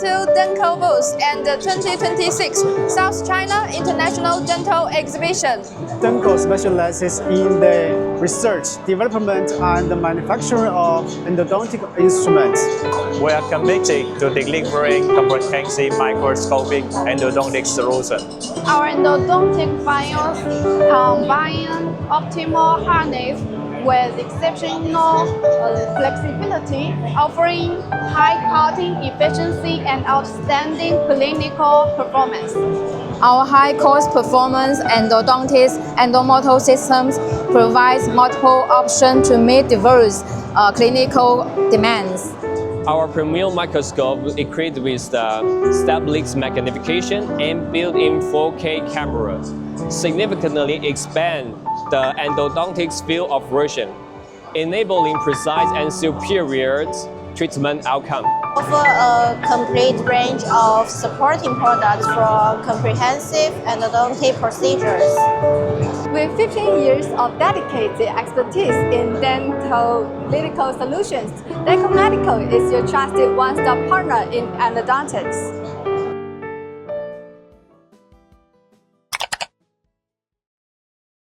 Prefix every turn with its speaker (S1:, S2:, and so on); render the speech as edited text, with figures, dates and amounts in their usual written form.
S1: to Denco booth and the 2026 South China International Dental Exhibition.
S2: Denco specializes in the research, development, and manufacture of endodontic instruments.
S3: We are committed to delivering comprehensive microscopic endodontic solutions.
S4: Our endodontic files combine optimal harness with exceptional flexibility, offering high cutting efficiency and outstanding clinical performance.
S1: Our high-cost performance endodontics endomotor systems provides multiple options to meet diverse clinical demands.
S5: Our premium microscope equipped with the stabilized magnification and built-in 4K cameras significantly expand the endodontics field of vision, enabling precise and superior treatment outcome.
S6: Offer a complete range of supporting products for comprehensive endodontic procedures.
S7: With 15 years of dedicated expertise in dental clinical solutions, Denco Medical is your trusted one-stop partner in endodontics.